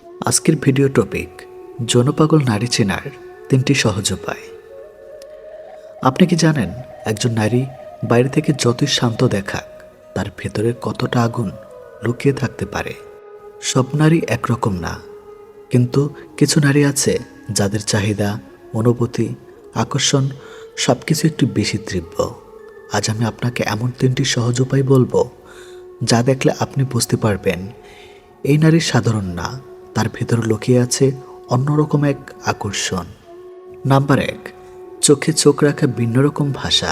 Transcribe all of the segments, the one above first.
আজকের video topic যৌনপাগল নারী চেনার 3টি সহজ উপায়। আপনি কি জানেন একজন নারী বাইরে থেকে যতই শান্ত দেখাক তার ভেতরে কতটা আগুন লুকিয়ে থাকতে পারে? সব নারী একরকম না, কিন্তু কিছু নারী আছে যাদের চাহিদা, অনুভূতি, আকর্ষণ সবকিছু একটু বেশি তীব্র। আজ আমি আপনাকে এমন 3টি সহজ উপায় বলবো যা দেখলে আপনি বুঝতে পারবেন এই নারী সাধারণ না, তার ভেতরে লুকিয়ে আছে অন্যরকম এক আকর্ষণ। নাম্বার 1, চোখে চোখ রাখা ভিন্ন রকম ভাষা।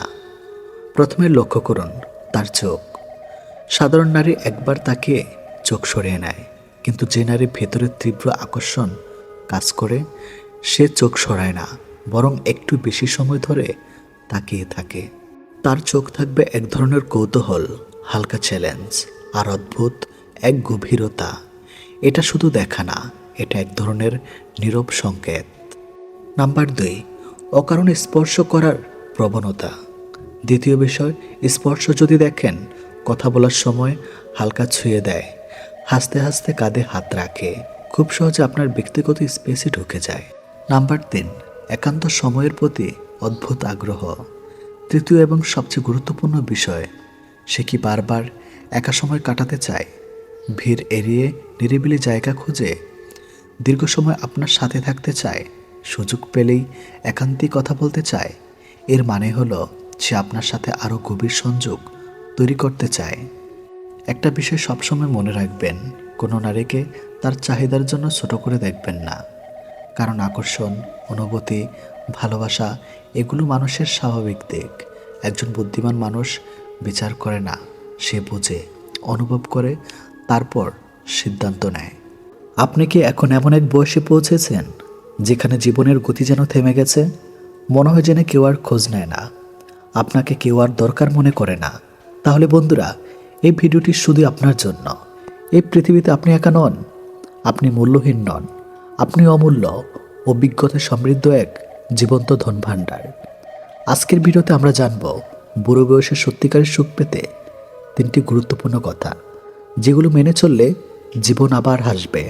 প্রথমে লক্ষ্য করুন তার চোখ। সাধারণ নারী একবার তাকে চোখ সরিয়ে নেয়, কিন্তু যে নারীর ভেতরে তীব্র আকর্ষণ কাজ করে সে চোখ সরায় না, বরং একটু বেশি সময় ধরে তাকিয়ে থাকে। তার চোখ থাকবে এক ধরনের কৌতূহল, হালকা চ্যালেঞ্জ আর অদ্ভুত এক গভীরতা। এটা শুধু দেখা না, এটা এক ধরনের নীরব সংকেত। নাম্বার 2, অকারণে স্পর্শ করার প্রবণতা। দ্বিতীয় বিষয়, স্পর্শ যদি দেখেন, কথা বলার সময় হালকা ছুঁয়ে দেয়, হাসতে হাসতে কাঁধে হাত রাখে, খুব সহজে আপনার ব্যক্তিগত স্পেসে ঢুকে যায়। নাম্বার 3, একান্ত সময়ের প্রতি অদ্ভুত আগ্রহ। তৃতীয় এবং সবচেয়ে গুরুত্বপূর্ণ বিষয়, সে কি বারবার একা সময় কাটাতে চায়, ভিড় এড়িয়ে নিরিবিলি জায়গা খুঁজে দীর্ঘ সময় আপনার সাথে থাকতে চায়, সুযোগ পেলেই একান্তিক কথা বলতে চায়। এর মানে হলো সে আপনার সাথে আরও গভীর সংযোগ তৈরি করতে চায়। একটা বিষয় সবসময় মনে রাখবেন, কোনো নারীকে তার চাহিদার জন্য ছোট করে দেখবেন না, কারণ আকর্ষণ, অনুভূতি, ভালোবাসা এগুলো মানুষের স্বাভাবিক দিক। একজন বুদ্ধিমান মানুষ বিচার করে না, সে বোঝে, অনুভব করে, তারপর সিদ্ধান্ত নেয়। আপনি কি এখন এমন এক বয়সে পৌঁছেছেন যেখানে জীবনের গতি যেন থেমে গেছে? মনে হয় যেন কেউ আর খোঁজ নেয় না, আপনাকে কেউ আর দরকার মনে করে না? তাহলে বন্ধুরা, এই ভিডিওটি শুধু আপনার জন্য। এই পৃথিবীতে আপনি একা নন, আপনি মূল্যহীন নন, আপনি অমূল্য, অভিজ্ঞতা সমৃদ্ধ এক জীবন্ত ধনভাণ্ডার। আজকের ভিডিওতে আমরা জানব বুড়ো বয়সে সত্যিকারের সুখ পেতে 3টি গুরুত্বপূর্ণ কথা, যেগুলো মেনে চললে জীবন আবার হাসবে।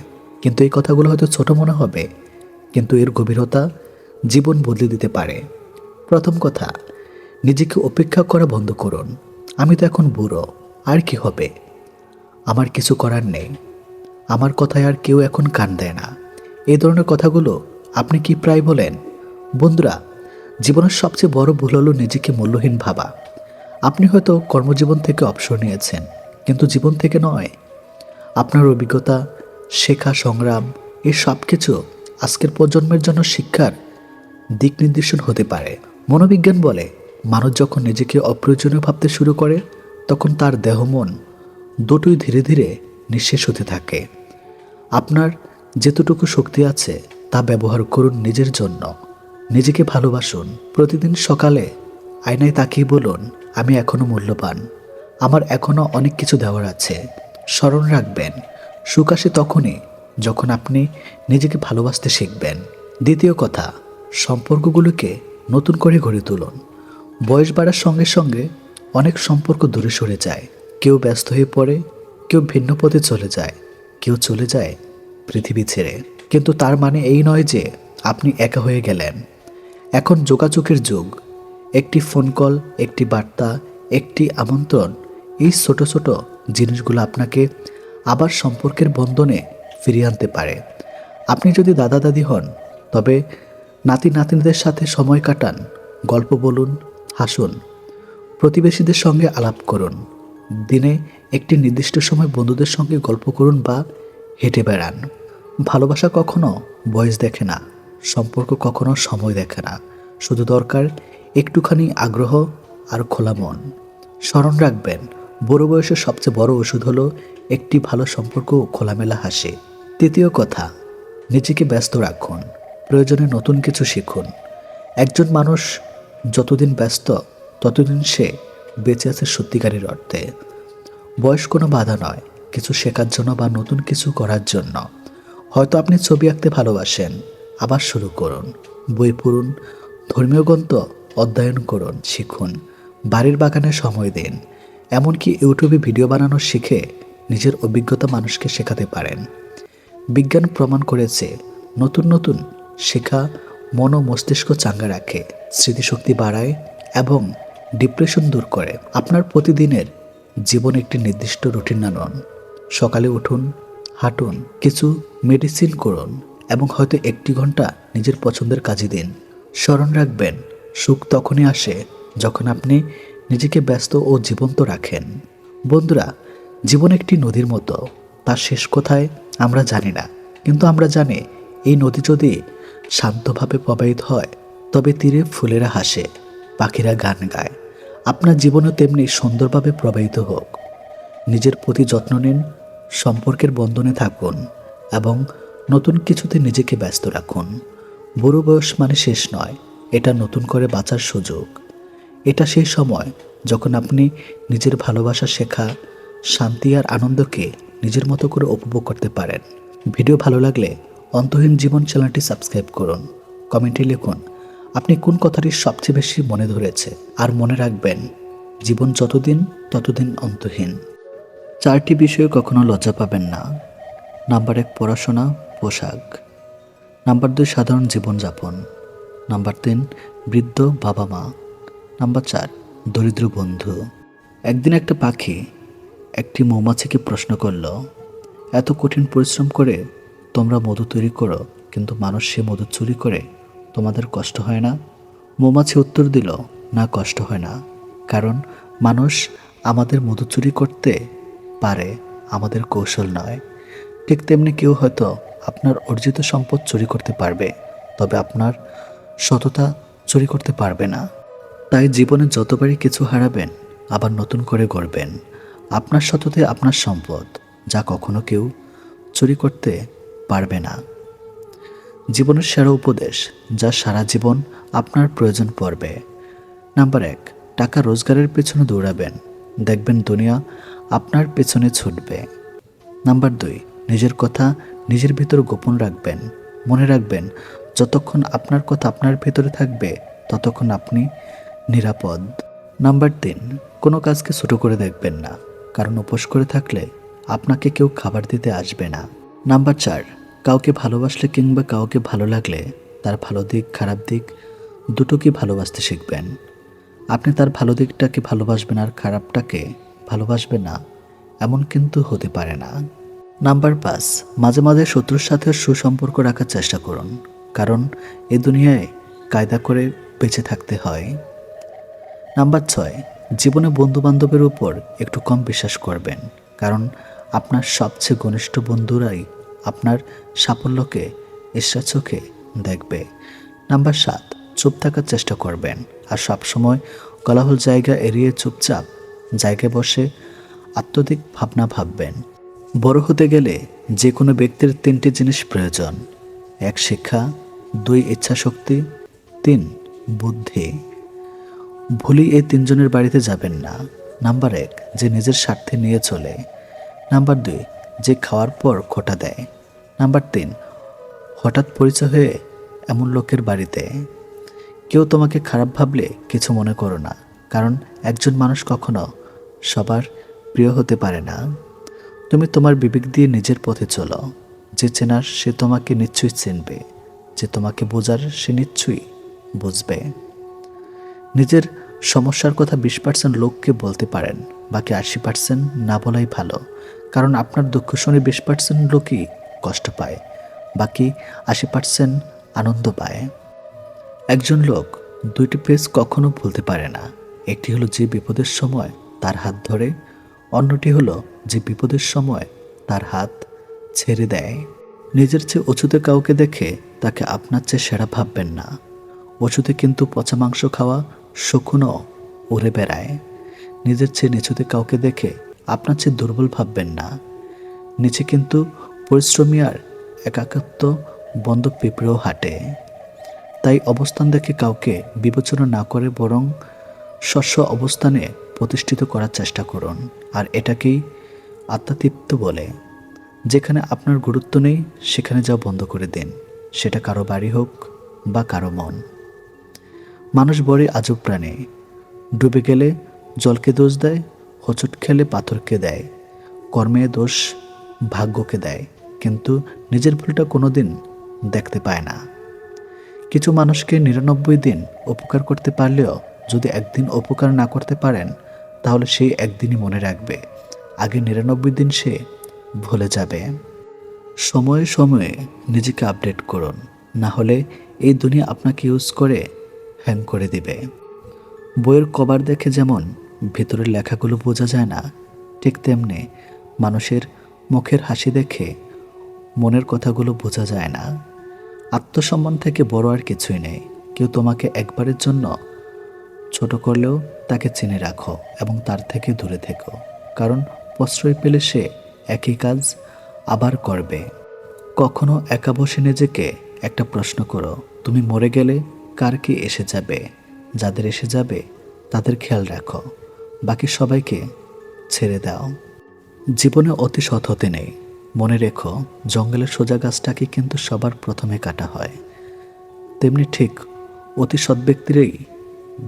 কিন্তু এই কথাগুলো হয়তো ছোট মনে হবে, কিন্তু এর গভীরতা জীবন বদলে দিতে পারে। প্রথম কথা, নিজেকে উপেক্ষা করা বন্ধ করুন। আমি তো এখন বুড়ো, আর কি হবে, আমার কিছু করার নেই, আমার কথায় আর কেউ এখন কান দেয় না, এই ধরনের কথাগুলো আপনি কি প্রায় বলেন? বন্ধুরা, জীবনের সবচেয়ে বড় ভুল হলো নিজেকে মূল্যহীন ভাবা। আপনি হয়তো কর্মজীবন থেকে অবসর নিয়েছেন, কিন্তু জীবন থেকে নয়। আপনার অভিজ্ঞতা, শেখা, সংগ্রাম, এই সব কিছু আজকের প্রজন্মের জন্য শিক্ষার দিক নির্দেশন হতে পারে। মনোবিজ্ঞান বলে, মানুষ যখন নিজেকে অপ্রয়োজনীয় ভাবতে শুরু করে, তখন তার দেহ মন দুটোই ধীরে ধীরে নিঃশেষ হতে থাকে। আপনার যেতটুকু শক্তি আছে তা ব্যবহার করুন নিজের জন্য। নিজেকে ভালোবাসুন। প্রতিদিন সকালে আয়নায় তাকিয়ে বলুন, আমি এখনো মূল্যবান, আমার এখনো অনেক কিছু দেওয়ার আছে। স্মরণ রাখবেন, সুখ আসে তখনই যখন আপনি নিজেকে ভালোবাসতে শিখবেন। দ্বিতীয় কথা, সম্পর্কগুলোকে নতুন করে গড়ে তুলুন। বয়স বাড়ার সঙ্গে সঙ্গে অনেক সম্পর্ক দূরে সরে যায়, কেউ ব্যস্ত হয়ে পড়ে, কেউ ভিন্ন পথে চলে যায়, কেউ চলে যায় পৃথিবী ছেড়ে। কিন্তু তার মানে এই নয় যে আপনি একা হয়ে গেলেন। এখন যোগাযোগের যুগ। একটি ফোন কল, একটি বার্তা, একটি আমন্ত্রণ, এই ছোট ছোট জিনিসগুলো আপনাকে আবার সম্পর্কের বন্ধনে ফিরিয়ে আনতে পারে। আপনি যদি দাদা দাদি হন, তবে নাতি নাতনিদের সাথে সময় কাটান, গল্প বলুন, হাসুন, প্রতিবেশীদের সঙ্গে আলাপ করুন। দিনে একটি নির্দিষ্ট সময় বন্ধুদের সঙ্গে গল্প করুন বা হেঁটে বেড়ান। ভালোবাসা কখনো বয়স দেখে না, সম্পর্ক কখনো সময় দেখে না, শুধু দরকার একটুখানি আগ্রহ আর খোলা মন। স্মরণ রাখবেন, বুড়ো বয়সের সবচেয়ে বড় ওষুধ হলো একটি ভালো সম্পর্ক ও খোলামেলা হাসি। তৃতীয় কথা, নিজেকে ব্যস্ত রাখুন, প্রয়োজনে নতুন কিছু শিখুন। একজন মানুষ যতদিন ব্যস্ত, ততদিন সে বেঁচে আছে সত্যিকারের অর্থে। বয়স কোনো বাধা নয়, কিছু শেখার জন্য বা নতুন কিছু করার জন্য। হয়তো আপনি ছবি আঁকতে ভালোবাসেন, আবার শুরু করুন। বই পড়ুন, ধর্মীয় গ্রন্থ অধ্যয়ন করুন, শিখুন, বাড়ির বাগানে সময় দিন। এমনকি ইউটিউবে ভিডিও বানানো শিখে নিজের অভিজ্ঞতা মানুষকে শেখাতে পারেন। বিজ্ঞান প্রমাণ করেছে নতুন নতুন শেখা মন ও মস্তিষ্ক চাঙ্গা রাখে, স্মৃতিশক্তি বাড়ায় এবং ডিপ্রেশন দূর করে। আপনার প্রতিদিনের জীবন একটি নির্দিষ্ট রুটিন আনুন। সকালে উঠুন, হাঁটুন, কিছু মেডিসিন করুন এবং হয়তো 1 ঘন্টা নিজের পছন্দের কাজে দিন। স্মরণ রাখবেন, সুখ তখনই আসে যখন আপনি নিজেকে ব্যস্ত ও জীবন্ত রাখেন। বন্ধুরা, জীবন একটি নদীর মতো, তার শেষ কোথায় আমরা জানি না, কিন্তু আমরা জানি এই নদী যদি শান্তভাবে প্রবাহিত হয় তবে তীরে ফুলেরা হাসে, পাখিরা গান গায়। আপনার জীবনও তেমনি সুন্দরভাবে প্রবাহিত হোক। নিজের প্রতি যত্ন নিন, সম্পর্কের বন্ধনে থাকুন এবং নতুন কিছুতে নিজেকে ব্যস্ত রাখুন। বুড়ো বয়স মানে শেষ নয়, এটা নতুন করে বাঁচার সুযোগ। এটা সেই সময় যখন আপনি নিজের ভালোবাসা শেখা, শান্তি আর আনন্দকে নিজের মতো করে উপভোগ করতে পারেন। ভিডিও ভালো লাগলে অন্তহীন জীবন চ্যানেলটি সাবস্ক্রাইব করুন। কমেন্টে লিখুন আপনি কোন কথাটি সবচেয়ে বেশি মনে ধরেছে। আর মনে রাখবেন, জীবন যতদিন ততদিন অন্তহীন। 4টি বিষয়ে কখনো লজ্জা পাবেন না। নাম্বার 1, পড়াশোনা, পোশাক। নাম্বার 2, সাধারণ জীবনযাপন। নাম্বার 3, বৃদ্ধ বাবা মা। নাম্বার 4, দরিদ্র বন্ধু। একদিন একটা পাখি একটি মৌমাছিকে প্রশ্ন করল, এত কঠিন পরিশ্রম করে তোমরা মধু তৈরি করো, কিন্তু মানুষ সে মধু চুরি করে, তোমাদের কষ্ট হয় না? মৌমাছি উত্তর দিল, না, কষ্ট হয় না, কারণ মানুষ আমাদের মধু চুরি করতে পারে, আমাদের কৌশল নয়। ঠিক তেমনি কেউ হয়তো আপনার অর্জিত সম্পদ চুরি করতে পারবে, তবে আপনার সততা চুরি করতে পারবে না। তাই জীবনে যতবারই কিছু হারাবেন আবার নতুন করে গড়বেন। আপনার সততাই আপনার সম্পদ, যা কখনো কেউ চুরি করতে পারবে না। জীবনের সেরা উপদেশ যা সারা জীবন আপনার প্রয়োজন পড়বে। নাম্বার 1, টাকা রোজগারের পেছনে দৌড়াবেন, দেখবেন দুনিয়া আপনার পেছনে ছুটবে। নাম্বার 2, নিজের কথা নিজের ভিতর গোপন রাখবেন। মনে রাখবেন, যতক্ষণ আপনার কথা আপনার ভিতরে থাকবে ততক্ষণ আপনি নিরাপদ। নাম্বার 3, কোনো কাজকে ছোট করে দেখবেন না, কারণ উপোস করে থাকলে আপনাকে কেউ খাবার দিতে আসবে না। নাম্বার 4, কাউকে ভালোবাসলে কিংবা কাউকে ভালো লাগলে তার ভালো দিক খারাপ দিক দুটোকে ভালোবাসতে শিখবেন। আপনি তার ভালো দিকটাকে ভালোবাসবেন আর খারাপটাকে ভালোবাসবেন না, এমন কিন্তু হতে পারে না। নাম্বার 5, মাঝে মাঝে শত্রুর সাথে সুসম্পর্ক রাখার চেষ্টা করুন, কারণ এই দুনিয়ায় কায়দা করে বেঁচে থাকতে হয়। নাম্বার 6, জীবনে বন্ধুবান্ধবের উপর একটু কম বিশ্বাস করবেন, কারণ আপনার সবচেয়ে ঘনিষ্ঠ বন্ধুরাই আপনার সাফল্যকে ঈর্ষার চোখে দেখবে। নাম্বার 7, চুপ থাকার চেষ্টা করবেন আর সবসময় কোলাহল জায়গা এড়িয়ে চুপচাপ জায়গায় বসে আত্মদিক ভাবনা ভাববেন। বড় হতে গেলে যে কোনো ব্যক্তির 3টি জিনিস প্রয়োজন: 1, শিক্ষা; 2, ইচ্ছাশক্তি; 3, বুদ্ধি। ভুলই এই 3 জনের বাড়িতে যাবেন না। নাম্বার 1, যে নিজের স্বার্থে নিয়ে চলে। নাম্বার 2, যে খাওয়ার পর খোঁটা দেয়। নাম্বার 3, হঠাৎ পরিচয় হয়ে এমন লোকের বাড়িতে। কেউ তোমাকে খারাপ ভাবলে কিছু মনে করো না, কারণ একজন মানুষ কখনো সবার প্রিয় হতে পারে না। তুমি তোমার বিবেক দিয়ে নিজের পথে চলো। যে চেনার সে তোমাকে নিশ্চয়ই চিনবে, যে তোমাকে বোঝার সে নিশ্চয়ই বুঝবে। নিজের সমস্যার কথা 20% লোককে বলতে পারেন, বাকি 80% না বলাই ভালো, কারণ আপনার দুঃখ শুনে 20% লোকই কষ্ট পায়, বাকি 80% আনন্দ পায়। একজন লোক 2টি ফেস কখনো ভুলতে পারে না। একটি হলো যে বিপদের সময় তার হাত ধরে, অন্যটি হলো যে বিপদের সময় তার হাত ছেড়ে দেয়। নিজের চেয়ে উঁচুতে কাউকে দেখে তাকে আপনার চেয়ে সেরা ভাববেন না। উঁচুতে কিন্তু পচা মাংস খাওয়া শকুনও উড়ে বেড়ায়। নিজের চেয়ে নিচুতে কাউকে দেখে আপনার চেয়ে দুর্বল ভাববেন না। নিচে কিন্তু পরিশ্রমী আর একাকিত্ব বন্ধ পিঁপড়েও হাঁটে। তাই অবস্থান দেখে কাউকে বিবেচনা না করে বরং স্ব অবস্থানে প্রতিষ্ঠিত করার চেষ্টা করুন, আর এটাকেই আত্মতৃপ্ত বলে। যেখানে আপনার গুরুত্ব নেই সেখানে যাওয়া বন্ধ করে দিন, সেটা কারো বাড়ি হোক বা কারো মন। মানুষ বড়ই আজব প্রাণী। ডুবে গেলে জলকে দোষ দেয়, হোঁচট খেলে পাথরকে দেয়, কর্মে দোষ ভাগ্যকে দেয়, কিন্তু নিজের ভুলটা কোনোদিন দেখতে পায় না। কিছু মানুষকে 99 দিন উপকার করতে পারলেও যদি একদিন উপকার না করতে পারেন, তাহলে সেই একদিনই মনে রাখবে, আগে 99 দিন সে ভুলে যাবে। সময়ে সময়ে নিজেকে আপডেট করুন, না হলে এই দুনিয়া আপনাকে ইউজ করে হ্যাং করে দিবে। বইয়ের কভার দেখে যেমন ভেতরের লেখাগুলো বোঝা যায় না, ঠিক তেমনি মানুষের মুখের হাসি দেখে মনের কথাগুলো বোঝা যায় না। আত্মসম্মান থেকে বড় আর কিছুই নেই। কেউ তোমাকে একবারের জন্য ছোট করলেও তাকে চিনে রাখো এবং তার থেকে দূরে থেকো, কারণ প্রশ্রয় পেলে সে একই কাজ আবার করবে। কখনো একা বসে নিজেকে একটা প্রশ্ন করো, তুমি মরে গেলে কার কি এসে যাবে? যাদের এসে যাবে তাদের খেয়াল রাখো, বাকি সবাইকে ছেড়ে দাও। জীবনে অতি সৎ হতে নেই। মনে রেখো, জঙ্গলের সোজা গাছটাকে কিন্তু সবার প্রথমে কাটা হয়। তেমনি ঠিক অতি সৎ ব্যক্তিরই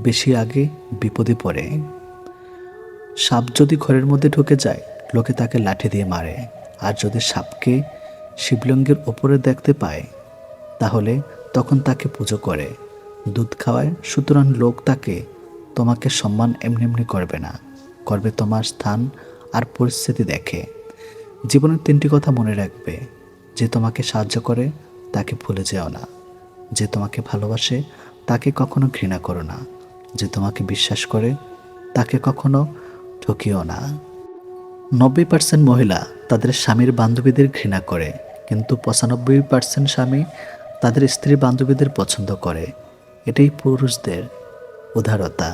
বেশি আগে বিপদে পড়ে। সাপ যদি ঘরের মধ্যে ঢুকে যায়, লোকে তাকে লাঠি দিয়ে মারে, আর যদি সাপকে শিবলিঙ্গের ওপরে দেখতে পায়, তাহলে তখন তাকে পুজো করে, দুধ খাওয়ায়। সুতরাং লোক তাকে তোমাকে সম্মান এমনি এমনি করবে না, করবে তোমার স্থান আর পরিস্থিতি দেখে। জীবনের 3টি কথা মনে রাখবে, যে তোমাকে সাহায্য করে তাকে ভুলে যেও না, যে তোমাকে ভালোবাসে তাকে কখনো ঘৃণা করো না, যে তোমাকে বিশ্বাস করে তাকে কখনো ঠকিও না। 90% মহিলা তাদের স্বামীর বান্ধবীদের ঘৃণা করে, কিন্তু 95% স্বামী তাদের স্ত্রী বান্ধবীদের পছন্দ করে। এটাই পুরুষদের উদারতা।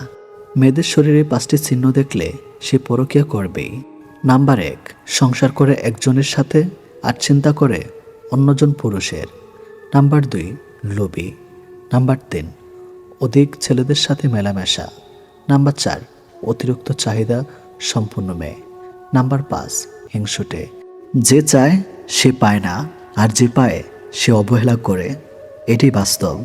মেয়েদের শরীরে 5টি চিহ্ন দেখলে সে পরকীয়া করবেই। নাম্বার 1, সংসার করে একজনের সাথে আর চিন্তা করে অন্যজন পুরুষের। নাম্বার 2, লোভী। নাম্বার 3, অধিক ছেলেদের সাথে মেলামেশা। নাম্বার 4, অতিরিক্ত চাহিদা সম্পূর্ণ মেয়ে। নাম্বার 5, হিংসুটে। যে চায় সে পায় না, আর যে পায় সে অবহেলা করে। এটাই বাস্তব।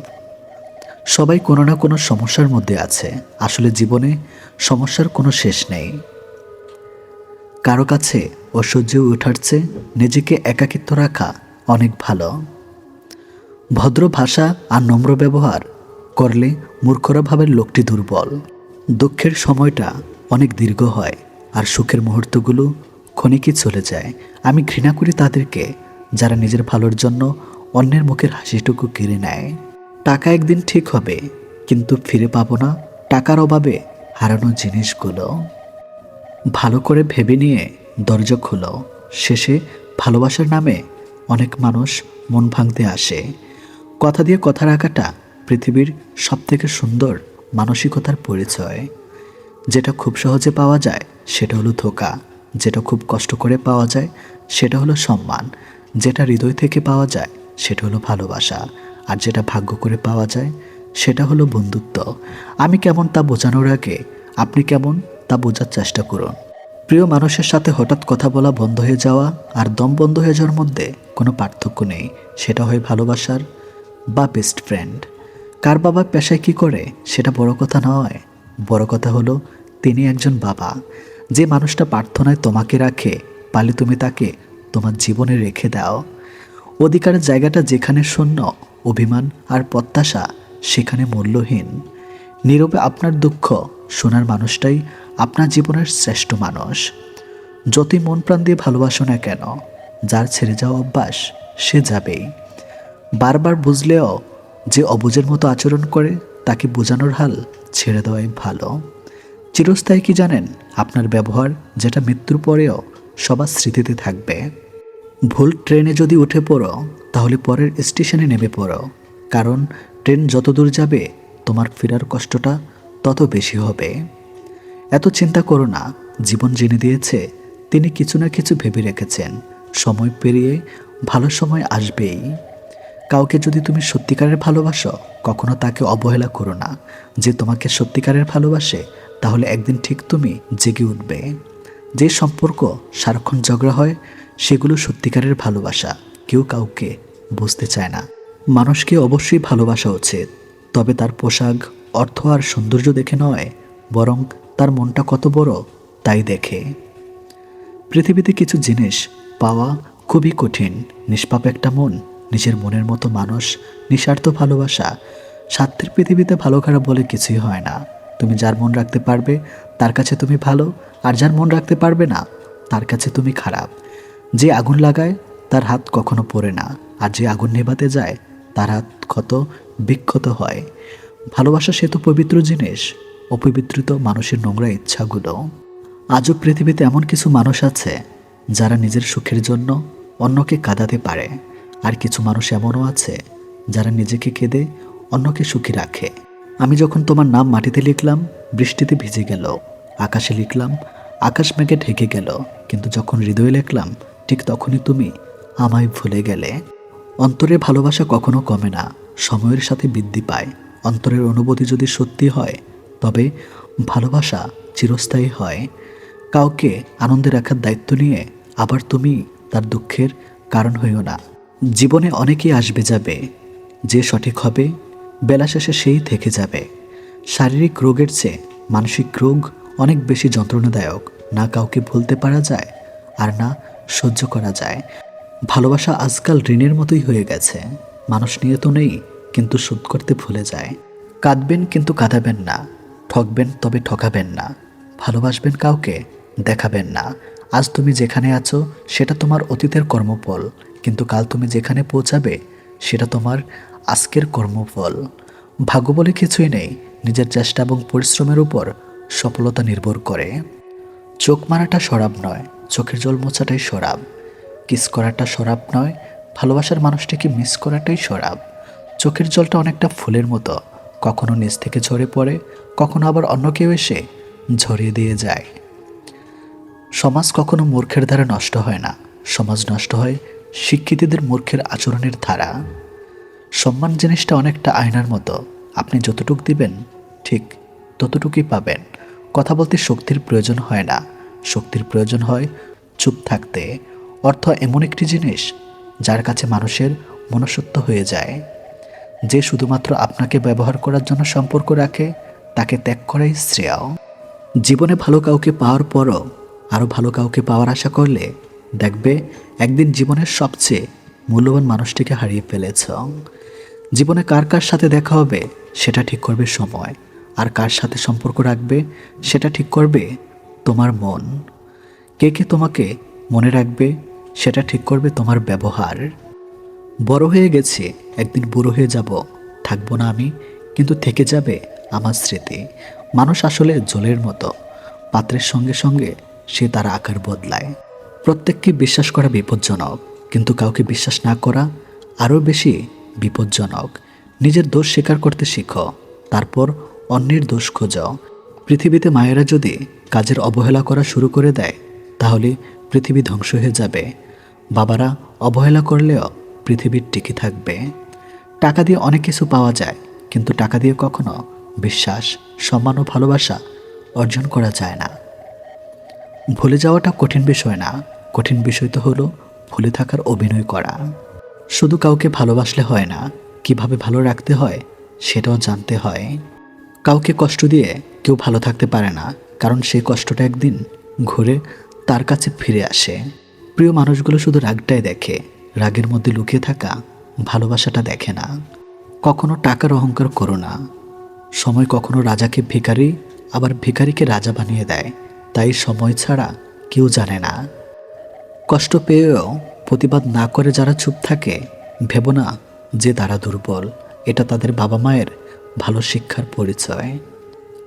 সবাই কোনো না কোনো সমস্যার মধ্যে আছে। আসলে জীবনে সমস্যার কোনো শেষ নেই। কারো কাছে অসহ্য ওঠার চেয়ে নিজেকে একাকিত্ব রাখা অনেক ভালো। ভদ্র ভাষা আর নম্র ব্যবহার করলে মূর্খরা ভাবের লোকটি দুর্বল। দুঃখের সময়টা অনেক দীর্ঘ হয়, আর সুখের মুহূর্তগুলো ক্ষণিকই চলে যায়। আমি ঘৃণা করি তাদেরকে যারা নিজের ভালোর জন্য অন্যের মুখের হাসিটুকু কেড়ে নেয়। টাকা একদিন ঠিক হবে, কিন্তু ফিরে পাবো না টাকার অভাবে হারানো জিনিসগুলো। ভালো করে ভেবে নিয়ে দরজা খোলো। শেষে ভালোবাসার নামে অনেক মানুষ মন ভাঙতে আসে। কথা দিয়ে কথা রাখাটা পৃথিবীর সবথেকে সুন্দর মানসিকতার পরিচয়। যেটা খুব সহজে পাওয়া যায় সেটা হলো ধোঁকা, যেটা খুব কষ্ট করে পাওয়া যায় সেটা হলো সম্মান, যেটা হৃদয় থেকে পাওয়া যায় সেটা হলো ভালোবাসা, আর যেটা ভাগ্য করে পাওয়া যায় সেটা হলো বন্ধুত্ব। আমি কেমন তা বোঝানোর আগে আপনি কেমন তা বোঝার চেষ্টা করুন। প্রিয় মানুষের সাথে হঠাৎ কথা বলা বন্ধ হয়ে যাওয়া আর দম বন্ধ হয়ে যাওয়ার মধ্যে কোনো পার্থক্য নেই। সেটা হয় ভালোবাসার বা বেস্ট ফ্রেন্ড। কার বাবা পেশায় কী করে সেটা বড় কথা নয়, বড় কথা হলো তিনি একজন বাবা। যে মানুষটা প্রার্থনায় তোমাকে রাখে, পারলে তুমি তাকে তোমার জীবনে রেখে দাও। অধিকারের জায়গাটা যেখানে শূন্য, অভিমান আর প্রত্যাশা সেখানে মূল্যহীন। নীরবে আপনার দুঃখ শোনার মানুষটাই আপনার জীবনের শ্রেষ্ঠ মানুষ। যতই মন প্রাণ দিয়ে ভালোবাসো না কেন, যার ছেড়ে যাওয়া অভ্যাস সে যাবেই। বারবার বুঝলেও যে অবুঝের মতো আচরণ করে, তাকে বোঝানোর হাল ছেড়ে দেওয়াই ভালো। চিরস্থায়ী কি জানেন? আপনার ব্যবহার, যেটা মৃত্যুর পরেও সবার স্মৃতিতে থাকবে। ভুল ট্রেনে যদি উঠে পড়ো, তাহলে পরের স্টেশনে নেমে পড়ো, কারণ ট্রেন যত দূর যাবে তোমার ফেরার কষ্টটা তত বেশি হবে। এত চিন্তা করো না, জীবন জেনে দিয়েছে তিনি কিছু না কিছু ভেবে রেখেছেন। সময় পেরিয়ে ভালো সময় আসবেই। কাউকে যদি তুমি সত্যিকারের ভালোবাসো, কখনো তাকে অবহেলা করো না। যে তোমাকে সত্যিকারের ভালোবাসে, তাহলে একদিন ঠিক তুমি জেগে উঠবে। যে সম্পর্ক সারাক্ষণ ঝগড়া হয়, সেগুলো সত্যিকারের ভালোবাসা কেউ কাউকে বুঝতে চায় না। মানুষকে অবশ্যই ভালোবাসা উচিত, তবে তার পোশাক, অর্থ আর সৌন্দর্য দেখে নয়, বরং তার মনটা কত বড় তাই দেখে। পৃথিবীতে কিছু জিনিস পাওয়া খুবই কঠিন। নিষ্পাপ একটা মন, নিজের মনের মতো মানুষ, নিঃস্বার্থ ভালোবাসা। স্বার্থের পৃথিবীতে ভালো খারাপ বলে কিছুই হয় না। তুমি যার মন রাখতে পারবে তার কাছে তুমি ভালো, আর যার মন রাখতে পারবে না তার কাছে তুমি খারাপ। যে আগুন লাগায় তার হাত কখনো পড়ে না, আর যে আগুন নেভাতে যায় তার হাত ক্ষত বিক্ষত হয়। ভালোবাসা সে তো পবিত্র জিনিস, অপবিত্রিত মানুষের নোংরা ইচ্ছাগুলো। আজও পৃথিবীতে এমন কিছু মানুষ আছে যারা নিজের সুখের জন্য অন্যকে কাঁদাতে পারে, আর কিছু মানুষ এমনও আছে যারা নিজেকে কেঁদে অন্যকে সুখী রাখে। আমি যখন তোমার নাম মাটিতে লিখলাম, বৃষ্টিতে ভিজে গেল। আকাশে লিখলাম, আকাশ মেঘে ঢেকে গেল। কিন্তু যখন হৃদয়ে লিখলাম, ঠিক তখনই তুমি আমায় ভুলে গেলে। অন্তরের ভালোবাসা কখনো কমে না, সময়ের সাথে বৃদ্ধি পায়। অন্তরের অনুভূতি যদি সত্যি হয়, তবে ভালোবাসা চিরস্থায়ী হয়। কাউকে আনন্দে রাখার দায়িত্ব নিয়ে আবার তুমি তার দুঃখের কারণ হইও না। জীবনে অনেকেই আসবে যাবে, যে সঠিক হবে বেলা শেষে সেই থেকে যাবে। শারীরিক রোগের চেয়ে মানসিক রোগ অনেক বেশি যন্ত্রণাদায়ক। না কাউকে ভুলতে পারা যায়, আর না সহ্য করা যায়। ভালোবাসা আজকাল ঋণের মতোই হয়ে গেছে। মানুষ নিয়ে তো নেই, কিন্তু শোধ করতে ভুলে যায়। কাঁদবেন কিন্তু কাঁদাবেন না, ঠকবেন তবে ঠকাবেন না। ভালোবাসবেন কাউকে, দেখাবেন না। আজ তুমি যেখানে আছো সেটা তোমার অতীতের কর্মফল, কিন্তু কাল তুমি যেখানে পৌঁছাবে সেটা তোমার আজকের কর্মফল। ভাগ্য বলে কিছুই নেই, নিজের চেষ্টা এবং পরিশ্রমের উপর সফলতা নির্ভর করে। চোখ মারাটা শরাব নয়, চোখের জল মোছাটাই শরাব। কিস করাটা শরাব নয়, ভালোবাসার মানুষটাকে মিস করাটাই শরাব। চোখের জলটা অনেকটা ফুলের মতো, কখনো নিচ থেকে ঝরে পড়ে, কখনো আবার অন্য কেউ এসে ঝরিয়ে দিয়ে যায়। সমাজ কখনো মূর্খের দ্বারা নষ্ট হয় না, সমাজ নষ্ট হয় শিক্ষিতদের মূর্খের আচরণের ধারা। সম্মান জিনিসটা অনেকটা আয়নার মতো, আপনি যতটুক দিবেন ঠিক ততটুকুই পাবেন। কথা বলতে শক্তির প্রয়োজন হয় না, শক্তির প্রয়োজন হয় চুপ থাকতে। অর্থ এমন একটি জিনিস যার কাছে মানুষের মনুষ্যত্ব হয়ে যায়। যে শুধুমাত্র আপনাকে ব্যবহার করার জন্য সম্পর্ক রাখে, তাকে ত্যাগ করাই শ্রেয়। জীবনে ভালো কাউকে পাওয়ার পরও আরও ভালো কাউকে পাওয়ার আশা করলে দেখবে একদিন জীবনের সবচেয়ে মূল্যবান মানুষটিকে হারিয়ে ফেলেছ। জীবনে কার কার সাথে দেখা হবে সেটা ঠিক করবে সময়, আর কার সাথে সম্পর্ক রাখবে সেটা ঠিক করবে তোমার মন। কে কে তোমাকে মনে রাখবে সেটা ঠিক করবে তোমার ব্যবহার। বড় হয়ে গেছি, একদিন বুড়ো হয়ে যাব, থাকবো না আমি, কিন্তু থেকে যাবে আমার স্মৃতি। মানুষ আসলে জলের মতো, পাত্রের সঙ্গে সঙ্গে সে তার আকার বদলায়। প্রত্যেককে বিশ্বাস করা বিপজ্জনক, কিন্তু কাউকে বিশ্বাস না করা আরও বেশি বিপজ্জনক। নিজের দোষ স্বীকার করতে শিখো, তারপর অন্যের দোষ খোঁজো। পৃথিবীতে মায়েরা যদি কাজের অবহেলা করা শুরু করে দেয়, তাহলে পৃথিবী ধ্বংস হয়ে যাবে। বাবারা অবহেলা করলেও পৃথিবীর টিকে থাকবে। টাকা দিয়ে অনেক কিছু পাওয়া যায়, কিন্তু টাকা দিয়ে কখনো বিশ্বাস, সম্মান ও ভালোবাসা অর্জন করা যায় না। ভুলে যাওয়াটা কঠিন বিষয় না, কঠিন বিষয় তো হলো ভুলে থাকার অভিনয় করা। শুধু কাউকে ভালোবাসলে হয় না, কিভাবে ভালো রাখতে হয় সেটাও জানতে হয়। কাউকে কষ্ট দিয়ে কেউ ভালো থাকতে পারে না, কারণ সেই কষ্টটা একদিন ঘুরে তার কাছে ফিরে আসে। প্রিয় মানুষগুলো শুধু রাগটাই দেখে, রাগের মধ্যে লুকিয়ে থাকা ভালোবাসাটা দেখে না। কখনো টাকার অহংকার করো না। সময় কখনো রাজাকে ভিখারি, আবার ভিখারিকে রাজা বানিয়ে দেয়। তাই সময় ছাড়া কেউ জানে না। কষ্ট পেয়েও প্রতিবাদ না করে যারা চুপ থাকে, ভেবো না যে তারা দুর্বল। এটা তাদের বাবা মায়ের ভালো শিক্ষার পরিচয়।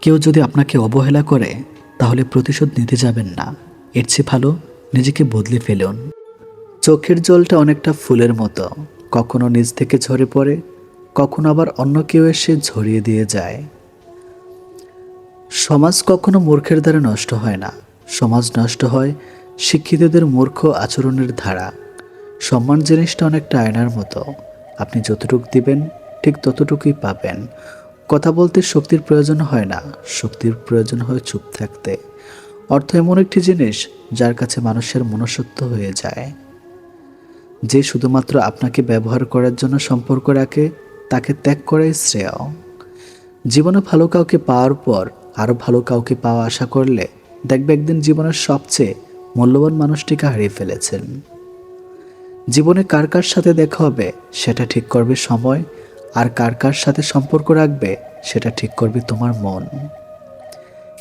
কেউ যদি আপনাকে অবহেলা করে, তাহলে প্রতিশোধ নিতে যাবেন না, এর চেয়ে ভালো নিজেকে বদলে ফেলুন। চোখের জলটা অনেকটা ফুলের মতো, কখনো নিজ থেকে ঝরে পড়ে, কখনো আবার অন্য কেউ এসে ঝরিয়ে দিয়ে যায়। সমাজ কখনো মূর্খের দ্বারা নষ্ট হয় না, সমাজ নষ্ট হয় শিক্ষিতদের মূর্খ আচরণের ধারা। সম্মান জিনিসটা অনেকটা আয়নার মতো, আপনি যতটুকু দিবেন ঠিক ততটুকুই পাবেন। কথা বলতে শক্তির প্রয়োজন হয় না, শক্তির প্রয়োজন হয় চুপ থাকতে। অর্থ এমন একটি জিনিস যার কাছে মানুষের মনুষ্যত্ব হয়ে যায়। যে শুধুমাত্র আপনাকে ব্যবহার করার জন্য সম্পর্ক রাখে, তাকে ত্যাগ করাই শ্রেয়। জীবনে ভালো কাউকে পাওয়ার পর আরও ভালো কাউকে পাওয়া আশা করলে দেখবে একদিন জীবনের সবচেয়ে মূল্যবান মানুষটিকে হারিয়ে ফেলেছেন। জীবনে কার কার সাথে দেখা হবে সেটা ঠিক করবে সময়, আর কার কার সাথে সম্পর্ক রাখবে সেটা ঠিক করবে তোমার মন।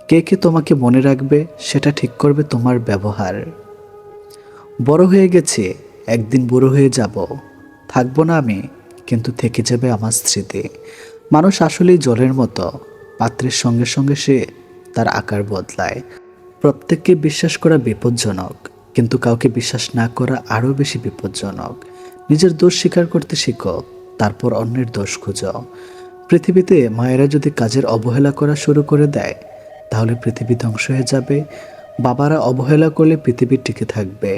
কে কে তোমাকে মনে রাখবে সেটা ঠিক করবে তোমার ব্যবহার। বড় হয়ে গেছি, একদিন বুড়ো হয়ে যাব, থাকবো না আমি, কিন্তু থেকে যাবে আমার স্মৃতি। মানুষ আসলেই জলের মতো, পাত্রের সঙ্গে সঙ্গে সে তার আকার বদলায়। প্রত্যেককে বিশ্বাস করা বিপজ্জনক, কিন্তু কাউকে বিশ্বাস না করা আরও বেশি বিপজ্জনক। নিজের দোষ স্বীকার করতে শিখো, তারপর অন্যের দোষ খুঁজো। পৃথিবীতে মায়েরা যদি কাজের অবহেলা করা শুরু করে দেয় তাহলে পৃথিবী ধ্বংস হয়ে যাবে। বাবারা অবহেলা করলে পৃথিবী টিকে থাকবে।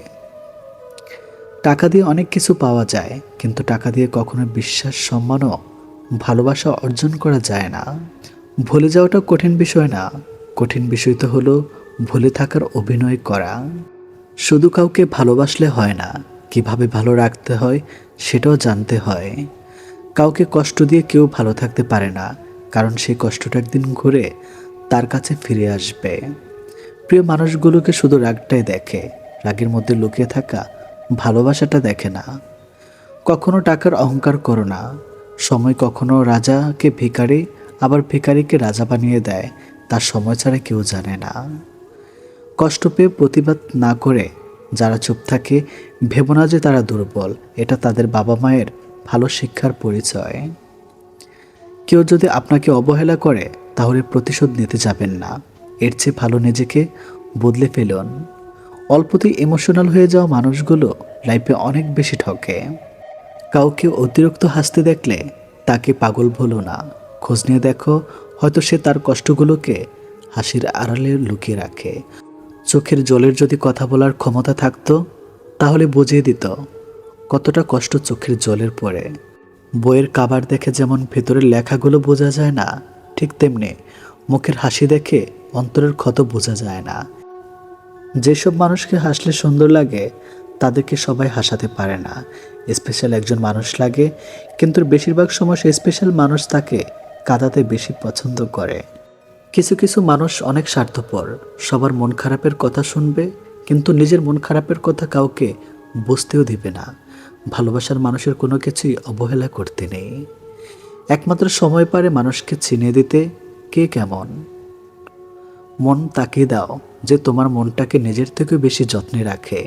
টাকা দিয়ে অনেক কিছু পাওয়া যায়, কিন্তু টাকা দিয়ে কখনো বিশ্বাস, সম্মান ও ভালোবাসা অর্জন করা যায় না। ভুলে যাওয়াটা কঠিন বিষয় না, কঠিন বিষয় তো হলো ভুলে থাকার অভিনয় করা। শুধু কাউকে ভালোবাসলে হয় না, কিভাবে ভালো রাখতে হয় সেটাও জানতে হয়। কাউকে কষ্ট দিয়ে কেউ ভালো থাকতে পারে না, কারণ সেই কষ্টটা একদিন ঘুরে তার কাছে ফিরে আসবে। প্রিয় মানুষগুলোকে শুধু রাগটাই দেখে, রাগের মধ্যে লুকিয়ে থাকা ভালোবাসাটা দেখে না। কখনো টাকার অহংকার করো না। সময় কখনো রাজাকে ভিখারি, আবার ভিখারিকে রাজা বানিয়ে দেয়, তার সময় ছাড়া কেউ জানে না। কষ্ট পেয়ে প্রতিবাদ না করে যারা চুপ থাকে, ভেবো না যে তারা দুর্বল, এটা তাদের বাবা মায়ের ভালো শিক্ষার পরিচয়। কেউ যদি আপনাকে অবহেলা করে তাহলে প্রতিশোধ নিতে যাবেন না, এর চেয়ে ভালো নিজেকে বদলে ফেলুন। অল্পতেই ইমোশনাল হয়ে যাওয়া মানুষগুলো লাইফে অনেক বেশি ঠকে। কাউকে অতিরিক্ত হাসতে দেখলে তাকে পাগল ভুলো না, খোঁজ নিয়ে দেখো, হয়তো সে তার কষ্টগুলোকে হাসির আড়ালে লুকিয়ে রাখে। চোখের জলের যদি কথা বলার ক্ষমতা থাকতো তাহলে বুঝিয়ে দিত কতটা কষ্ট চোখের জলের পড়ে। বইয়ের কাভার দেখে যেমন ভেতরের লেখাগুলো বোঝা যায় না, ঠিক তেমনি মুখের হাসি দেখে অন্তরের ক্ষত বোঝা যায় না। যেসব মানুষকে হাসলে সুন্দর লাগে তাদেরকে সবাই হাসাতে পারে না। স্পেশাল একজন মানুষ লাগে, কিন্তু বেশিরভাগ সময় সে স্পেশাল মানুষ তাকে কাঁদাতে বেশি পছন্দ করে। কিছু কিছু মানুষ অনেক স্বার্থপর, সবার মন খারাপের কথা শুনবে, কিন্তু নিজের মন খারাপের কথা কাউকে বুঝতেও দিবে না। ভালোবাসার মানুষের কোনো কিছুই অবহেলা করতে নেই। একমাত্র সময় পারে মানুষকে চিনিয়ে দিতে কে কেমন। মন তাকে দাও যে তোমার মনটাকে নিজের থেকেও বেশি যত্নে রাখে।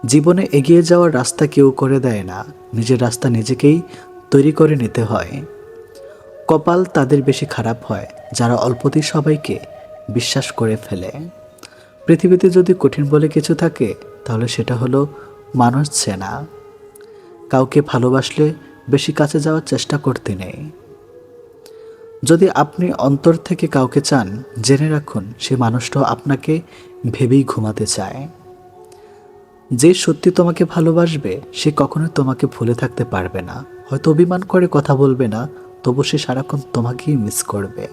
জীবনে এগিয়ে যাওয়ার রাস্তা কেউ করে দেয় না, নিজের রাস্তা নিজেকেই তৈরি করে নিতে হয়। কপাল তাদের বেশি খারাপ হয় যারা অল্পতেই সবাইকে বিশ্বাস করে ফেলে। পৃথিবীতে যদি কঠিন বলে কিছু থাকে তাহলে সেটা হলো মানুষ চেনা। কাউকে ভালোবাসলে বেশি কাছে যাওয়ার চেষ্টা করতে নেই। যদি আপনি অন্তর থেকে কাউকে চান, জেনে রাখুন সে মানুষটাও আপনাকে ভেবেই ঘুমাতে চায়। যে সত্যি তোমাকে ভালোবাসবে সে কখনোই তোমাকে ভুলে থাকতে পারবে না। হয়তো অভিমান করে কথা বলবে না, তবু সে সারাক্ষণ তোমাকেই মিস করবে।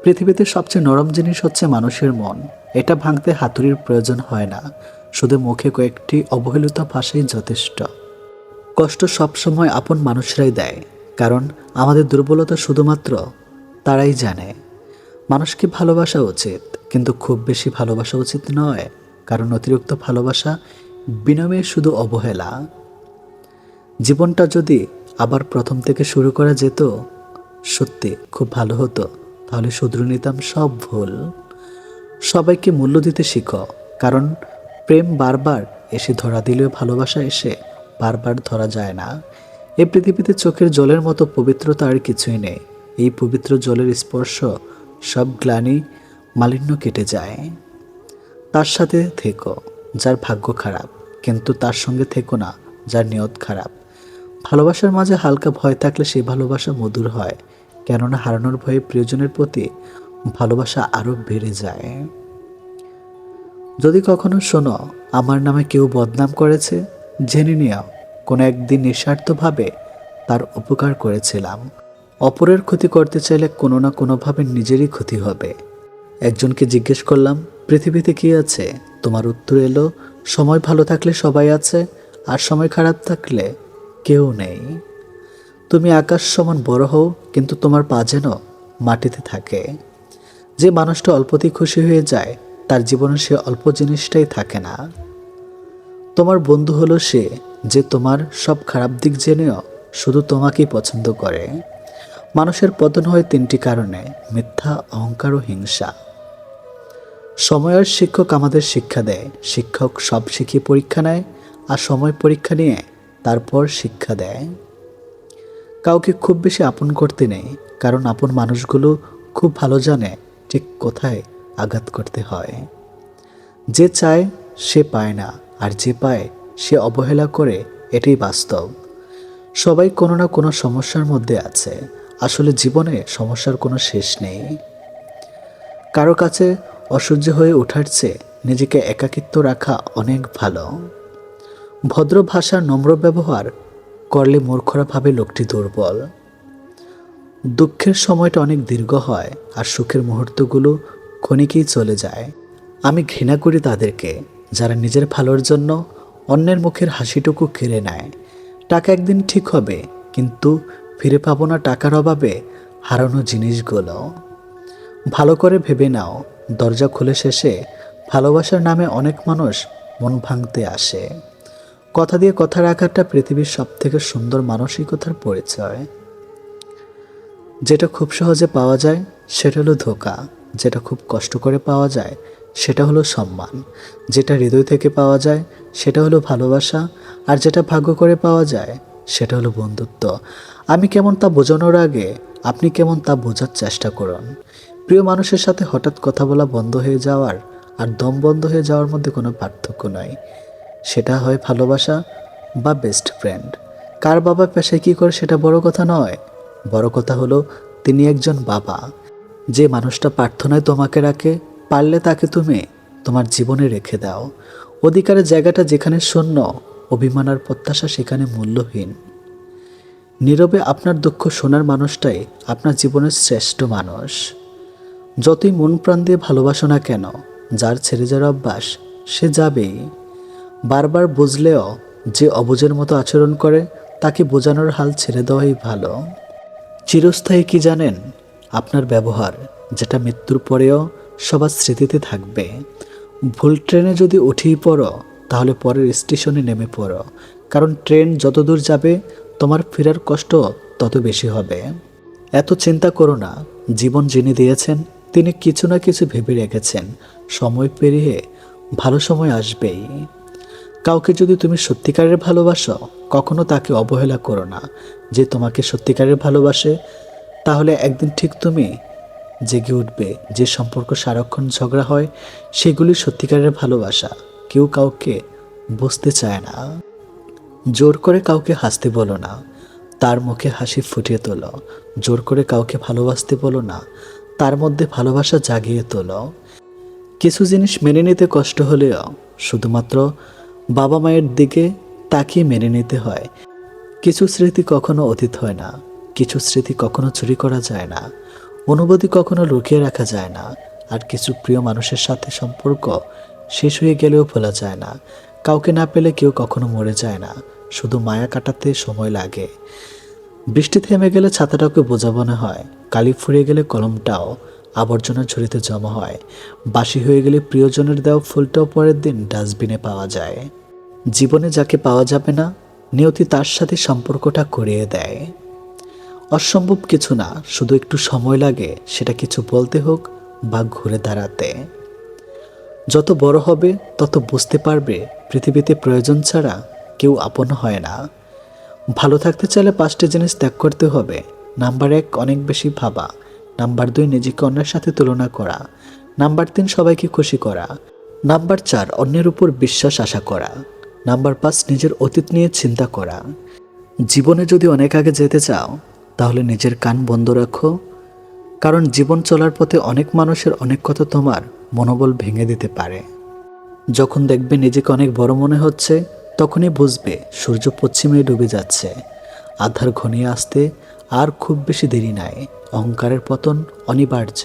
পৃথিবীতে সবচেয়ে নরম জিনিস হচ্ছে মানুষের মন। এটা ভাঙতে হাতুড়ির প্রয়োজন হয় না, শুধু মুখে কয়েকটি অবহেলিত ভাষাই যথেষ্ট। কষ্ট সবসময় আপন মানুষরাই দেয়, কারণ আমাদের দুর্বলতা শুধুমাত্র তারাই জানে। মানুষকে ভালোবাসা উচিত, কিন্তু খুব বেশি ভালোবাসা উচিত নয়, কারণ অতিরিক্ত ভালোবাসা বিনিময়ে শুধু অবহেলা। জীবনটা যদি আবার প্রথম থেকে শুরু করা যেত, সত্যি খুব ভালো হতো। তাহলে শুধরে নিতাম সব ভুল। সবাইকে মূল্য দিতে শিখো, কারণ প্রেম বারবার এসে ধরা দিলেও ভালোবাসা এসে বারবার ধরা যায় না। এই পৃথিবীতে চোখের জলের মতো পবিত্রতা আর কিছুই নেই। এই পবিত্র জলের স্পর্শ সব গ্লানি, মালিন্য কেটে যায়। তার সাথে থেকো যার ভাগ্য খারাপ, কিন্তু তার সঙ্গে থেকো না যার নিয়ত খারাপ। ভালোবাসার মাঝে হালকা ভয় থাকলে সেই ভালোবাসা মধুর হয়, কেননা হারানোর ভয়ে প্রিয়জনের প্রতি ভালোবাসা আরও বেড়ে যায়। যদি কখনো শোনো আমার নামে কেউ বদনাম করেছে, জেনে নিও কোনো একদিন নিঃস্বার্থভাবে তার উপকার করেছিলাম। অপরের ক্ষতি করতে চাইলে কোনো না কোনোভাবে নিজেরই ক্ষতি হবে। একজনকে জিজ্ঞেস করলাম, পৃথিবীতে কি আছে? তোমার উত্তর এলো, সময় ভালো থাকলে সবাই আছে, আর সময় খারাপ থাকলে কেউ নেই। তুমি আকাশ সমান বড় হও, কিন্তু তোমার পা যেন মাটিতে থাকে। যে মানুষটা অল্পতেই খুশি হয়ে যায় তার জীবনে সে অল্প জিনিসটাই থাকে না। তোমার বন্ধু হলো সে যে তোমার সব খারাপ দিক জেনেও শুধু তোমাকেই পছন্দ করে। মানুষের পতন হয় তিনটি কারণে: মিথ্যা, অহংকার ও হিংসা। সময়ের শিক্ষক আমাদের শিক্ষা দেয়। শিক্ষক সব শিখিয়ে পরীক্ষা নেয়, আর সময় পরীক্ষা নিয়ে তারপর শিক্ষা দেয়। কাউকে খুব বেশি আপন করতে নেই, কারণ আপন মানুষগুলো খুব ভালো জানে ঠিক কোথায় আঘাত করতে হয়। যে চায় সে পায় না, আর যে পায় সে অবহেলা করে, এটাই বাস্তব। সবাই কোনো না কোনো সমস্যার মধ্যে আছে। আসলে জীবনে সমস্যার কোনো শেষ নেই। কারো কাছে অসহ্য হয়ে ওঠার চেয়ে নিজেকে একাকিত্ব রাখা অনেক ভালো। ভদ্র ভাষার নম্র ব্যবহার করলে মূর্খরা ভাবে লোকটি দুর্বল। দুঃখের সময়টা অনেক দীর্ঘ হয়, আর সুখের মুহূর্তগুলো ক্ষণিকেই চলে যায়। আমি ঘৃণা করি তাদেরকে যারা নিজের ভালোর জন্য অন্যের মুখের হাসিটুকু কেড়ে নেয়। টাকা একদিন ঠিক হবে, কিন্তু ফিরে পাবো না টাকার অভাবে হারানো জিনিসগুলো। ভালো করে ভেবে নাও, দরজা খুলে শেষে ভালোবাসার নামে অনেক মানুষ মন ভাঙতে আসে। কথা দিয়ে কথা রাখাটা পৃথিবীর সবথেকে সুন্দর মানসিকতার পরিচয়। যেটা খুব সহজে পাওয়া যায় সেটা হলো ধোঁকা, যেটা খুব কষ্ট করে পাওয়া যায় সেটা হলো সম্মান, যেটা হৃদয় থেকে পাওয়া যায় সেটা হলো ভালোবাসা, আর যেটা ভাগ্য করে পাওয়া যায় সেটা হলো বন্ধুত্ব। আমি কেমন তা বোঝানোর আগে আপনি কেমন তা বোঝার চেষ্টা করুন। প্রিয় মানুষের সাথে হঠাৎ কথা বলা বন্ধ হয়ে যাওয়ার আর দম বন্ধ হয়ে যাওয়ার মধ্যে কোনো পার্থক্য নয়। সেটা হয় ভালোবাসা বা বেস্ট ফ্রেন্ড। কার বাবা পেশায় কী করে সেটা বড় কথা নয়, বড় কথা হলো তিনি একজন বাবা। যে মানুষটা প্রার্থনায় তোমাকে রাখে, পারলে তাকে তুমি তোমার জীবনে রেখে দাও। অধিকারের জায়গাটা যেখানে শূন্য, অভিমান আর প্রত্যাশা সেখানে মূল্যহীন। নীরবে আপনার দুঃখ শোনার মানুষটাই আপনার জীবনের শ্রেষ্ঠ মানুষ। যতই মন প্রাণ দিয়ে ভালোবাসো না কেন, যার ছেড়ে যাওয়ার অভ্যাস সে যাবেই। বারবার বুঝলেও যে অবুঝের মতো আচরণ করে, তাকে বোঝানোর হাল ছেড়ে দেওয়াই ভালো। চিরস্থায়ী কি জানেন? আপনার ব্যবহার, যেটা মৃত্যুর পরেও সবার স্মৃতিতে থাকবে। ভুল ট্রেনে যদি উঠেই পড়ো, তাহলে পরের স্টেশনে নেমে পড়ো, কারণ ট্রেন যত দূর যাবে তোমার ফেরার কষ্ট তত বেশি হবে। এত চিন্তা করো না, জীবন যিনি দিয়েছেন তিনি কিছু না কিছু ভেবে রেখেছেন। সময় পেরিয়ে ভালো সময় আসবেই। কাউকে যদি তুমি সত্যিকারের ভালোবাসো, কখনো তাকে অবহেলা করো না। যে তোমাকে সত্যিকারের ভালোবাসে, তাহলে একদিন ঠিক তুমি জেগে উঠবে। যে সম্পর্ক সারাক্ষণ ঝগড়া হয়, সেগুলি সত্যিকারের ভালোবাসা। কেউ কাউকে বুঝতে চায় না। জোর করে কাউকে হাসতে বলো না, তার মুখে হাসি ফুটিয়ে তোলো। জোর করে কাউকে ভালোবাসতে বলো না, তার মধ্যে ভালোবাসা জাগিয়ে তোলো। কিছু জিনিস মেনে নিতে কষ্ট হলেও শুধুমাত্র বাবা মায়ের দিকে তাকিয়ে মেনে নিতে হয়। কিছু স্মৃতি কখনো অতীত হয় না, কিছু স্মৃতি কখনো চুরি করা যায় না, অনুভূতি কখনো লুকিয়ে রাখা যায় না, আর কিছু প্রিয় মানুষের সাথে সম্পর্ক শেষ হয়ে গেলেও ভোলা যায় না। কাউকে না পেলে কেউ কখনো মরে যায় না, শুধু মায়া কাটাতে সময় লাগে। বৃষ্টি থেমে গেলে ছাতাটাকে বোঝা মনে হয়, কালি ফুরিয়ে গেলে কলমটাও আবর্জনা ঝুড়িতে জমা হয়, বাসি হয়ে গেলে প্রিয়জনের দেওয়া ফুলটাও পরের দিন ডাস্টবিনে পাওয়া যায়। জীবনে যাকে পাওয়া যাবে না, নিয়তি তার সাথে সম্পর্কটা করিয়ে দেয়। অসম্ভব কিছু না, শুধু একটু সময় লাগে সেটা কিছু বলতে হোক বা ঘুরে দাঁড়াতে। যত বড় হবে তত বুঝতে পারবে পৃথিবীতে প্রয়োজন ছাড়া কেউ আপন হয় না। ভালো থাকতে চাইলে 5টি জিনিস ত্যাগ করতে হবে। নাম্বার 1, অনেক বেশি ভাবা। নাম্বার 2, নিজেকে অন্যের সাথে তুলনা করা। নাম্বার 3, সবাইকে খুশি করা। নাম্বার 4, অন্যের উপর বিশ্বাস আশা করা। নাম্বার 5, নিজের অতীত নিয়ে চিন্তা করা। জীবনে যদি অনেক আগে যেতে চাও, তাহলে নিজের কান বন্ধ রাখো, কারণ জীবন চলার পথে অনেক মানুষের অনেক কথা তোমার মনোবল ভেঙে দিতে পারে। যখন দেখবে নিজেকে অনেক বড় মনে হচ্ছে, তখনই বুঝবে সূর্য পশ্চিমে ডুবে যাচ্ছে। আধার ঘনিয়ে আসতে আর খুব বেশি দেরি নাই। অহংকারের পতন অনিবার্য।